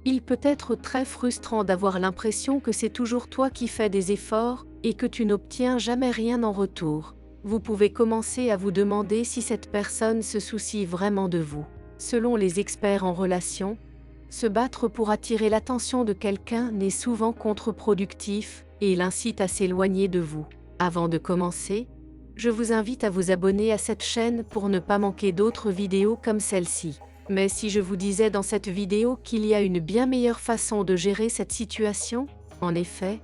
Il peut être très frustrant d'avoir l'impression que c'est toujours toi qui fais des efforts et que tu n'obtiens jamais rien en retour. Vous pouvez commencer à vous demander si cette personne se soucie vraiment de vous. Selon les experts en relations, se battre pour attirer l'attention de quelqu'un n'est souvent contre-productif et l'incite à s'éloigner de vous. Avant de commencer, je vous invite à vous abonner à cette chaîne pour ne pas manquer d'autres vidéos comme celle-ci. Mais si je vous disais dans cette vidéo qu'il y a une bien meilleure façon de gérer cette situation, en effet,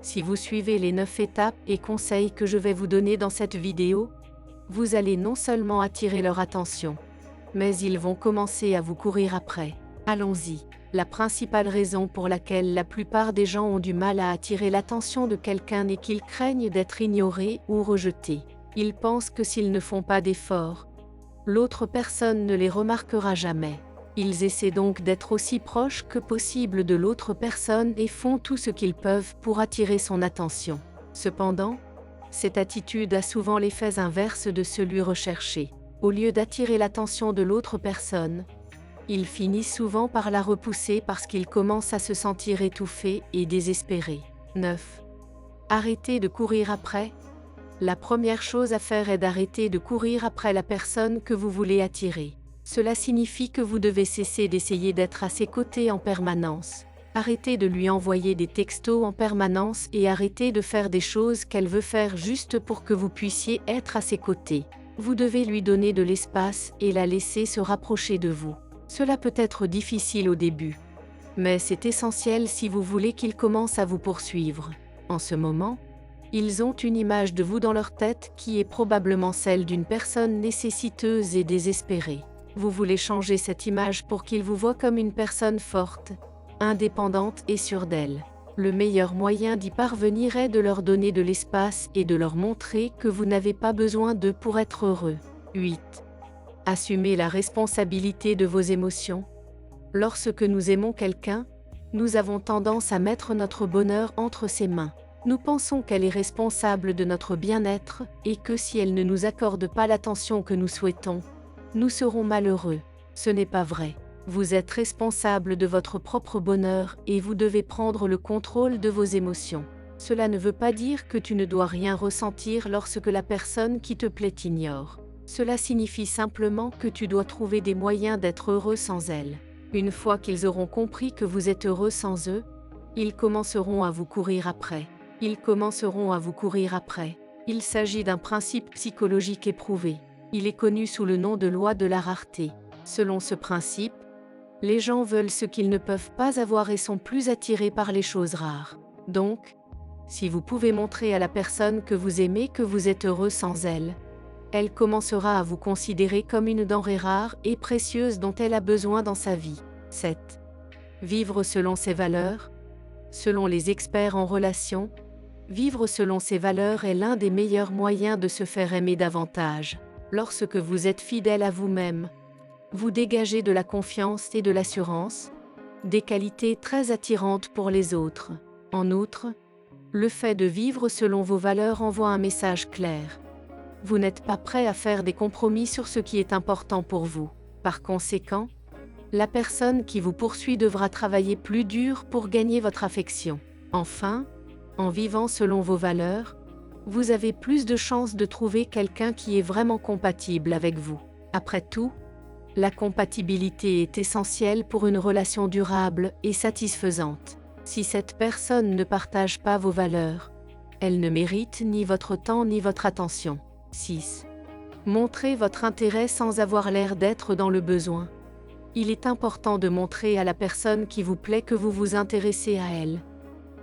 si vous suivez les 9 étapes et conseils que je vais vous donner dans cette vidéo, vous allez non seulement attirer leur attention, mais ils vont commencer à vous courir après. Allons-y. La principale raison pour laquelle la plupart des gens ont du mal à attirer l'attention de quelqu'un est qu'ils craignent d'être ignorés ou rejetés. Ils pensent que s'ils ne font pas d'efforts, l'autre personne ne les remarquera jamais. Ils essaient donc d'être aussi proches que possible de l'autre personne et font tout ce qu'ils peuvent pour attirer son attention. Cependant, cette attitude a souvent l'effet inverse de celui recherché. Au lieu d'attirer l'attention de l'autre personne, ils finissent souvent par la repousser parce qu'ils commencent à se sentir étouffés et désespérés. 9. Arrêtez de courir après. La première chose à faire est d'arrêter de courir après la personne que vous voulez attirer. Cela signifie que vous devez cesser d'essayer d'être à ses côtés en permanence. Arrêtez de lui envoyer des textos en permanence et arrêtez de faire des choses qu'elle veut faire juste pour que vous puissiez être à ses côtés. Vous devez lui donner de l'espace et la laisser se rapprocher de vous. Cela peut être difficile au début, mais c'est essentiel si vous voulez qu'ils commencent à vous poursuivre. En ce moment, ils ont une image de vous dans leur tête qui est probablement celle d'une personne nécessiteuse et désespérée. Vous voulez changer cette image pour qu'ils vous voient comme une personne forte, indépendante et sûre d'elle. Le meilleur moyen d'y parvenir est de leur donner de l'espace et de leur montrer que vous n'avez pas besoin d'eux pour être heureux. 8. Assumez la responsabilité de vos émotions. Lorsque nous aimons quelqu'un, nous avons tendance à mettre notre bonheur entre ses mains. Nous pensons qu'elle est responsable de notre bien-être et que si elle ne nous accorde pas l'attention que nous souhaitons, nous serons malheureux. Ce n'est pas vrai. Vous êtes responsable de votre propre bonheur et vous devez prendre le contrôle de vos émotions. Cela ne veut pas dire que tu ne dois rien ressentir lorsque la personne qui te plaît t'ignore. Cela signifie simplement que tu dois trouver des moyens d'être heureux sans elle. Une fois qu'ils auront compris que vous êtes heureux sans eux, ils commenceront à vous courir après. Ils commenceront à vous courir après. Il s'agit d'un principe psychologique éprouvé. Il est connu sous le nom de loi de la rareté. Selon ce principe, les gens veulent ce qu'ils ne peuvent pas avoir et sont plus attirés par les choses rares. Donc, si vous pouvez montrer à la personne que vous aimez que vous êtes heureux sans elle, elle commencera à vous considérer comme une denrée rare et précieuse dont elle a besoin dans sa vie. 7. Vivre selon ses valeurs. Selon les experts en relations, vivre selon ses valeurs est l'un des meilleurs moyens de se faire aimer davantage. Lorsque vous êtes fidèle à vous-même, vous dégagez de la confiance et de l'assurance, des qualités très attirantes pour les autres. En outre, le fait de vivre selon vos valeurs envoie un message clair. Vous n'êtes pas prêt à faire des compromis sur ce qui est important pour vous. Par conséquent, la personne qui vous poursuit devra travailler plus dur pour gagner votre affection. Enfin, en vivant selon vos valeurs, vous avez plus de chances de trouver quelqu'un qui est vraiment compatible avec vous. Après tout, la compatibilité est essentielle pour une relation durable et satisfaisante. Si cette personne ne partage pas vos valeurs, elle ne mérite ni votre temps ni votre attention. 6. Montrez votre intérêt sans avoir l'air d'être dans le besoin. Il est important de montrer à la personne qui vous plaît que vous vous intéressez à elle.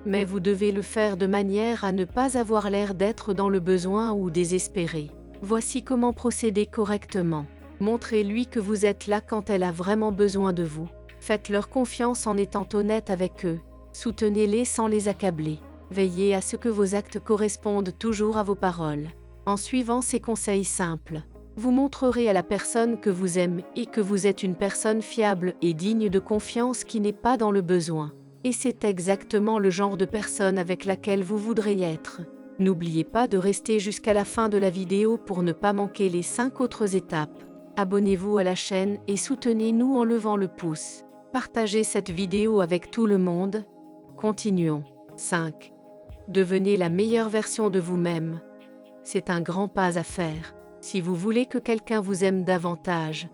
Mais vous devez le faire de manière à ne pas avoir l'air d'être dans le besoin ou désespéré. Voici comment procéder correctement. Montrez-lui que vous êtes là quand elle a vraiment besoin de vous. Faites-leur confiance en étant honnête avec eux. Soutenez-les sans les accabler. Veillez à ce que vos actes correspondent toujours à vos paroles. En suivant ces conseils simples, vous montrerez à la personne que vous aimez et que vous êtes une personne fiable et digne de confiance qui n'est pas dans le besoin. Et c'est exactement le genre de personne avec laquelle vous voudrez être. N'oubliez pas de rester jusqu'à la fin de la vidéo pour ne pas manquer les 5 autres étapes. Abonnez-vous à la chaîne et soutenez-nous en levant le pouce. Partagez cette vidéo avec tout le monde. Continuons. 5. Devenez la meilleure version de vous-même. C'est un grand pas à faire. Si vous voulez que quelqu'un vous aime davantage,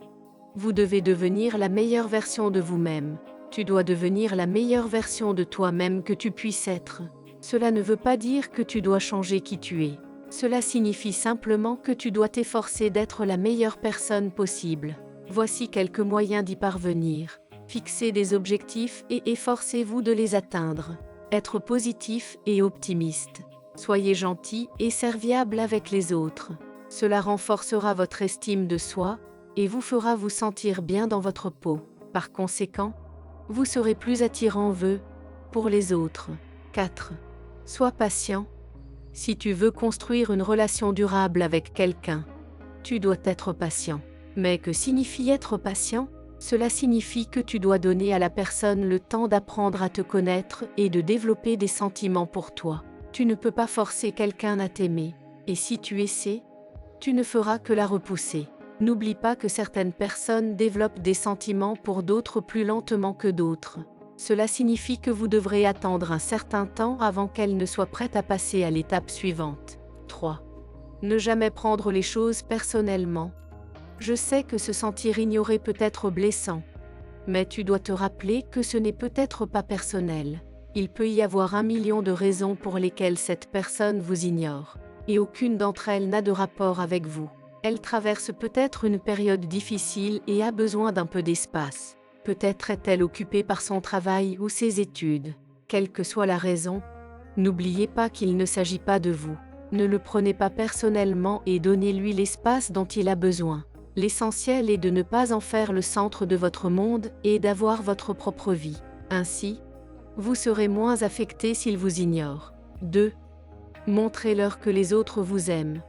vous devez devenir la meilleure version de vous-même. Tu dois devenir la meilleure version de toi-même que tu puisses être. Cela ne veut pas dire que tu dois changer qui tu es. Cela signifie simplement que tu dois t'efforcer d'être la meilleure personne possible. Voici quelques moyens d'y parvenir. Fixez des objectifs et efforcez-vous de les atteindre. Être positif et optimiste. Soyez gentil et serviable avec les autres. Cela renforcera votre estime de soi et vous fera vous sentir bien dans votre peau. Par conséquent, vous serez plus attirant pour les autres. 4. Sois patient. Si tu veux construire une relation durable avec quelqu'un, tu dois être patient. Mais que signifie être patient? Cela signifie que tu dois donner à la personne le temps d'apprendre à te connaître et de développer des sentiments pour toi. Tu ne peux pas forcer quelqu'un à t'aimer, et si tu essaies, tu ne feras que la repousser. N'oublie pas que certaines personnes développent des sentiments pour d'autres plus lentement que d'autres. Cela signifie que vous devrez attendre un certain temps avant qu'elles ne soient prêtes à passer à l'étape suivante. 3. Ne jamais prendre les choses personnellement. Je sais que se sentir ignoré peut être blessant, mais tu dois te rappeler que ce n'est peut-être pas personnel. Il peut y avoir 1 million de raisons pour lesquelles cette personne vous ignore, et aucune d'entre elles n'a de rapport avec vous. Elle traverse peut-être une période difficile et a besoin d'un peu d'espace. Peut-être est-elle occupée par son travail ou ses études. Quelle que soit la raison, n'oubliez pas qu'il ne s'agit pas de vous. Ne le prenez pas personnellement et donnez-lui l'espace dont il a besoin. L'essentiel est de ne pas en faire le centre de votre monde et d'avoir votre propre vie. Ainsi, vous serez moins affecté s'il vous ignore. 2. Montrez-leur que les autres vous aiment.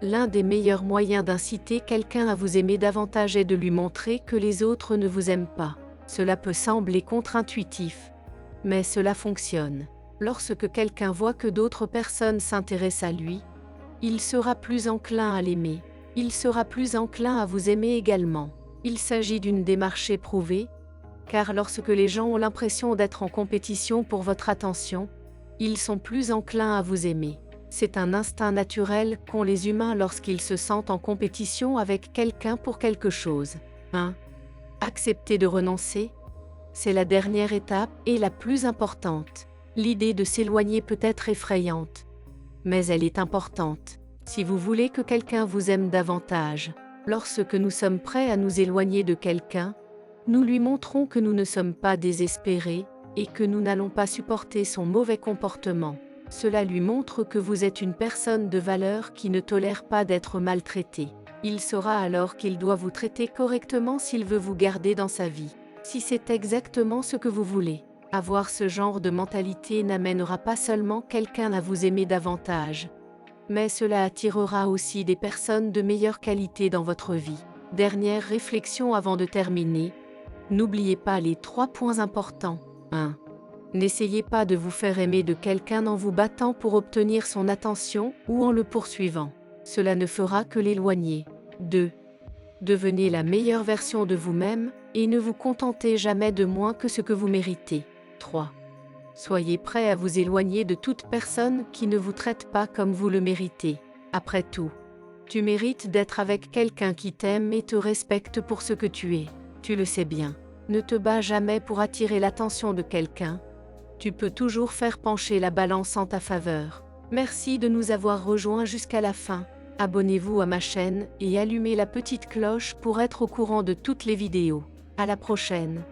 L'un des meilleurs moyens d'inciter quelqu'un à vous aimer davantage est de lui montrer que les autres ne vous aiment pas. Cela peut sembler contre-intuitif, mais cela fonctionne. Lorsque quelqu'un voit que d'autres personnes s'intéressent à lui, il sera plus enclin à l'aimer. Il sera plus enclin à vous aimer également. Il s'agit d'une démarche éprouvée, car lorsque les gens ont l'impression d'être en compétition pour votre attention, ils sont plus enclins à vous aimer. C'est un instinct naturel qu'ont les humains lorsqu'ils se sentent en compétition avec quelqu'un pour quelque chose. 1. Accepter de renoncer. C'est la dernière étape et la plus importante. L'idée de s'éloigner peut être effrayante, mais elle est importante. Si vous voulez que quelqu'un vous aime davantage, lorsque nous sommes prêts à nous éloigner de quelqu'un, nous lui montrons que nous ne sommes pas désespérés et que nous n'allons pas supporter son mauvais comportement. Cela lui montre que vous êtes une personne de valeur qui ne tolère pas d'être maltraitée. Il saura alors qu'il doit vous traiter correctement s'il veut vous garder dans sa vie. Si c'est exactement ce que vous voulez, avoir ce genre de mentalité n'amènera pas seulement quelqu'un à vous aimer davantage, mais cela attirera aussi des personnes de meilleure qualité dans votre vie. Dernière réflexion avant de terminer. N'oubliez pas les 3 points importants. 1. N'essayez pas de vous faire aimer de quelqu'un en vous battant pour obtenir son attention ou en le poursuivant. Cela ne fera que l'éloigner. 2. Devenez la meilleure version de vous-même et ne vous contentez jamais de moins que ce que vous méritez. 3. Soyez prêt à vous éloigner de toute personne qui ne vous traite pas comme vous le méritez. Après tout, tu mérites d'être avec quelqu'un qui t'aime et te respecte pour ce que tu es. Tu le sais bien. Ne te bats jamais pour attirer l'attention de quelqu'un. Tu peux toujours faire pencher la balance en ta faveur. Merci de nous avoir rejoints jusqu'à la fin. Abonnez-vous à ma chaîne et allumez la petite cloche pour être au courant de toutes les vidéos. À la prochaine.